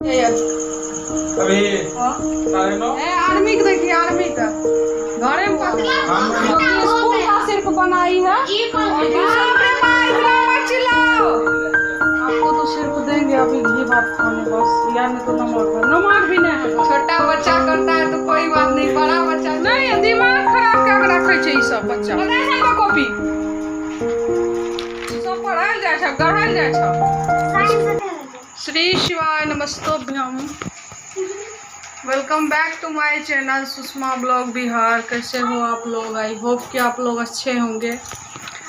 अभी आर्मी का देखिए, आर्मी का घरे में स्कूल का सिर्फ बनाई है और चिल्लाओ। आपको तो सिर्फ देंगे अभी घी भात खाने बस, या नहीं तो नमक भी नहीं है। छोटा बच्चा करता है तो कोई बात नहीं, बड़ा बच्चा नहीं, दिमाग खराब क्या रखे छै ई सब बच्चा। कॉपी सब पढ़ायल जाए छै, गढ़ायल जाए छै। श्री शिवाय नमस्तोभ्यम। Welcome back to my channel Sushma blog Bihar. कैसे हो आप लोग? आई होप कि आप लोग अच्छे होंगे।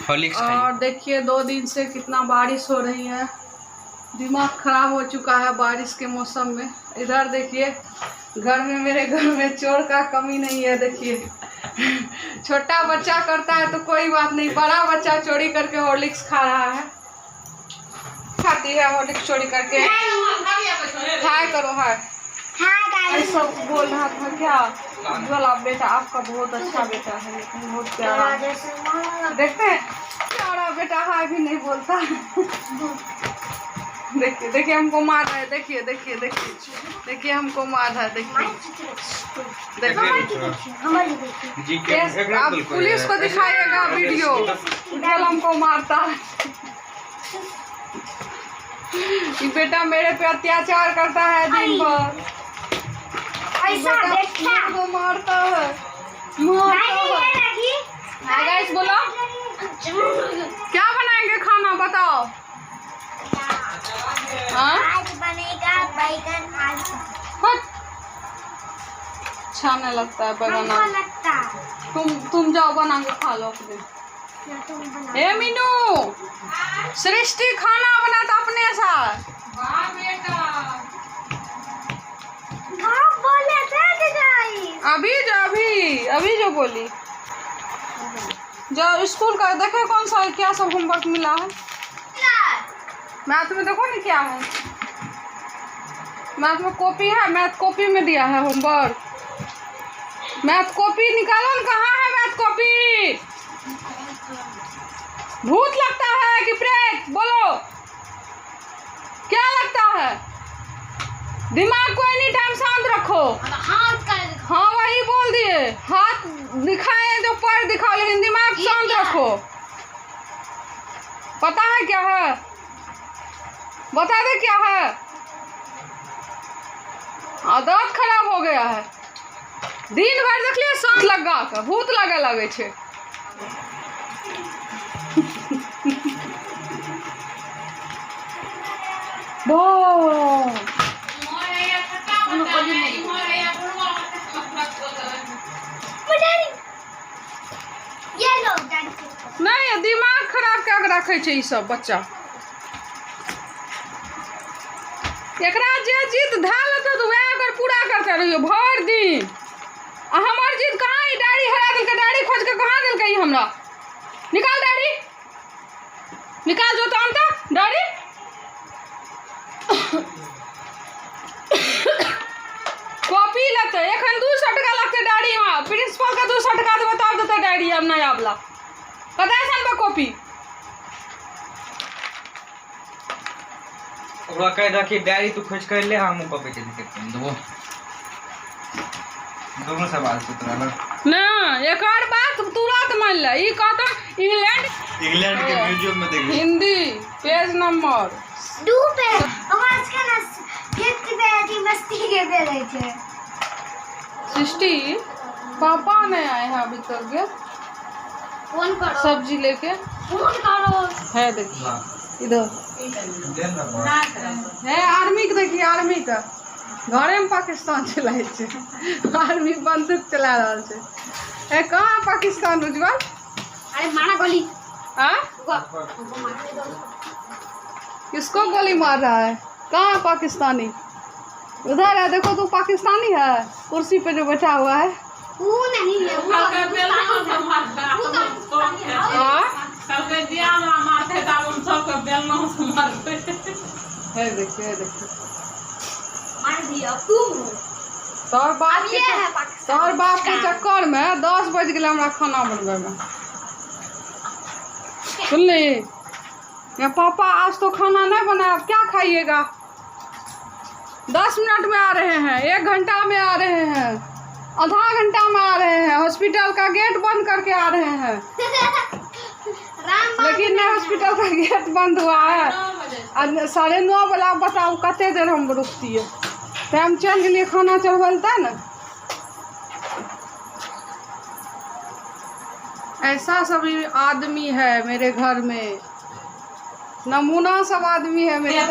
और देखिए 2 दिन से कितना बारिश हो रही है, दिमाग खराब हो चुका है बारिश के मौसम में। इधर देखिए घर में, मेरे घर में चोर का कमी नहीं है। देखिए छोटा बच्चा करता है तो कोई बात नहीं, बड़ा बच्चा चोरी करके हॉर्लिक्स खा रहा है, खाती है हॉर्लिक्स चोरी करके। हाय करो, हाय सब बोल रहा था क्या उज्ज्वल, आप बेटा आपका बहुत अच्छा बेटा है, लेकिन बहुत प्यारा। देखते हैं प्यारा बेटा हाय भी नहीं बोलता। देखिए देखिए हमको मार रहा है, देखिए देखिए देखिए देखिए हमको मार रहा है। देखिए देखिए आप पुलिस को दिखाइएगा वीडियो, उज्ज्वल हमको मारता है। ये बेटा मेरे पे अत्याचार करता है दिन भर, तो मारता है। गाइस बोलो क्या बनाएंगे खाना बताओ? आज बनेगा बैगन आलू। अच्छा नहीं लगता है बैगन आलू। लगता है तुम जाओ बना के खा लो अपने। ए मीनू, सृष्टि खाना बनाता अपने साथ। बोले थे अभी जो बोली जब स्कूल का देखे कौन सा क्या सब होमवर्क मिला है। मैथ में देखो नहीं क्या है, मैथ में कॉपी है, मैथ कॉपी में दिया है होमवर्क। मैथ कॉपी निकालो ना, कहाँ है मैथ कॉपी? भूत लगता है कि प्रेत? बोलो क्या लगता है? दिमाग को एनी टाइम शांत रखो। हाँ वही बोल दिए, हाथ दिखाए जो पैर दिखाओ, लेकिन दिमाग शांत रखो। पता है क्या है? बता दे क्या है? आदत खराब हो गया है, दिन भर देख लिया सांस लगा कर भूत लगे छे। नहीं दिमाग खराब क्या रखे छै ई सब बच्चा। एकरा जे जिद धाल तो वह अगर पूरा करते रहियो भर दिन। हमार जिद कहाँ? ई डायरी हरा दिल के, डायरी खोज के कहाँ दिल के? हमरा निकाल डायरी, निकाल जो तो अंत डायरी। कॉपी लेते एखन 200 टका लगते डायरी में, प्रिंसिपल का 200 टका तो बता देते डायरी अब नया वाला। पता है सन कॉपी ओकरा कह रखी डायरी तू खोज कर ले, हम कॉपी के देते देबो। दोनों सवाल सूत्र ना एक और बात तुरंत मान ले। ई कहता इंग्लैंड के म्यूजियम में देख हिंदी पेज नंबर 2 पे आवाज का ना गेट के बेटी मस्ती के बेले छे। सृष्टि पापा नहीं आए हैं अभी तक गे, फोन करो सब्जी लेके। फोन करो है देखिए इधर है आर्मी का, देखिए आर्मी का घरे में पाकिस्तान चलाए छे, आर्मी बंदूक चला रहा छे। ए कहाँ पाकिस्तान उज्ज्वल? अरे मारा गोली। किसको गोली मार रहा है? कहाँ पाकिस्तानी? उधर है देखो, तू पाकिस्तानी है कुर्सी पे जो बैठा हुआ है। वो नहीं है, वो है देखिए मार दिया तुम। तोहर बाप के चक्कर में 10 बज गए हमरा खाना बनवे में। सुनली या पापा आज तो खाना नहीं बनाया, क्या खाइएगा? 10 मिनट में आ रहे हैं, 1 घंटा में आ रहे हैं, आधा घंटा में आ रहे हैं, हॉस्पिटल का गेट बंद करके आ रहे हैं। लेकिन नहीं, हॉस्पिटल का गेट बंद हुआ है। 9:30 वाला बताओ कते देर हम रुकती है, टाइम चल के लिए खाना चढ़वलता है ना। ऐसा सभी आदमी है मेरे घर में, नमूना सब आदमी है मेरे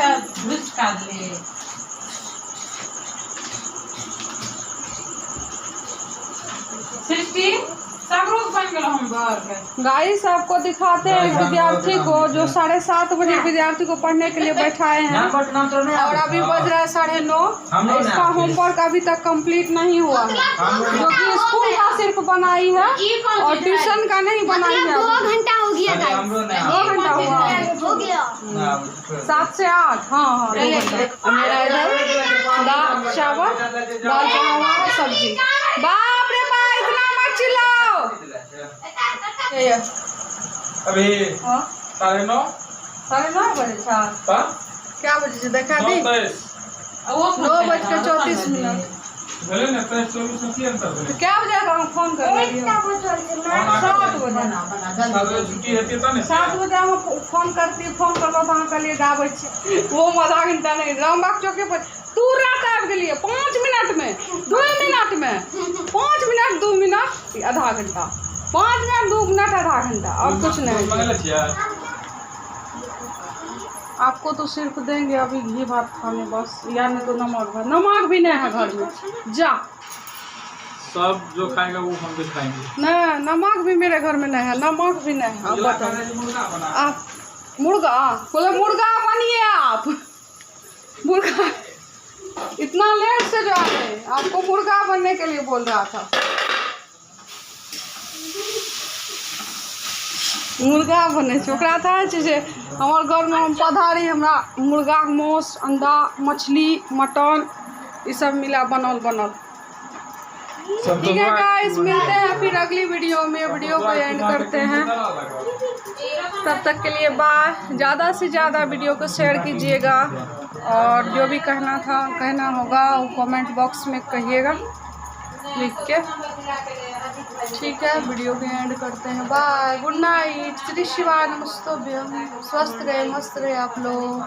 गाइस। आपको दिखाते हैं विद्यार्थी को जो 7:30 बजे विद्यार्थी को पढ़ने के लिए बैठाए हैं और अभी बज रहा है 9:30। इसका होमवर्क अभी तक कंप्लीट नहीं हुआ है, जो कि स्कूल का सिर्फ बनाई है और ट्यूशन का नहीं बनाई है। 2 घंटा हो गया, 2 घंटा हुआ हो गया 7 से 8। हाँ 2 घंटा। मेरा इधर दाल चावल सब्जी। बाप रे बाप, इतना मत चिल्लाओ। अभी 9:30 बजे क्या बजे से देखा दी? 9:34। क्या बजे हम फोन कर रही हूँ? 7 बजे हम फोन करती, फोन करलो तो अहाँ कहलिए गाबै छी। वो आधा घंटा नहीं, रामबाग चौके पर तुरंत आबि गेलिए 5 मिनट में, 2 मिनट में, 5 मिनट 2 मिनट आधा घंटा, 5 मिनट 2 मिनट आधा घंटा, और कुछ नहीं। आपको तो सिर्फ देंगे अभी घी भात खाने बस, या नहीं तो नमक भी नहीं है घर में। जा सब जो खाएगा वो हम भी खाएंगे। नहीं, नमक भी मेरे घर में नहीं है, नमक भी नहीं है। आप बताइए, आप मुर्गा बोले मुर्गा बनिए आप। मुर्गा इतना लेट से जो आए, आपको मुर्गा बनने के लिए बोल रहा था। मुर्गा बने ओकरा था जे हमारे घर में हम पधारी, हमरा मुर्गा, मांस, अंडा, मछली, मटन ये सब मिला बनल। ठीक है गाइस, मिलते हैं फिर अगली वीडियो में। वीडियो को एंड करते हैं, तब तक के लिए बाय। ज़्यादा से ज़्यादा वीडियो को शेयर कीजिएगा और जो भी कहना होगा वो कमेंट बॉक्स में कहिएगा लिख के। ठीक है, वीडियो को एंड करते हैं। बाय, गुड नाइट, श्री शिवाय नमस्तुभ्यम। स्वस्थ रहे, मस्त रहे आप लोग।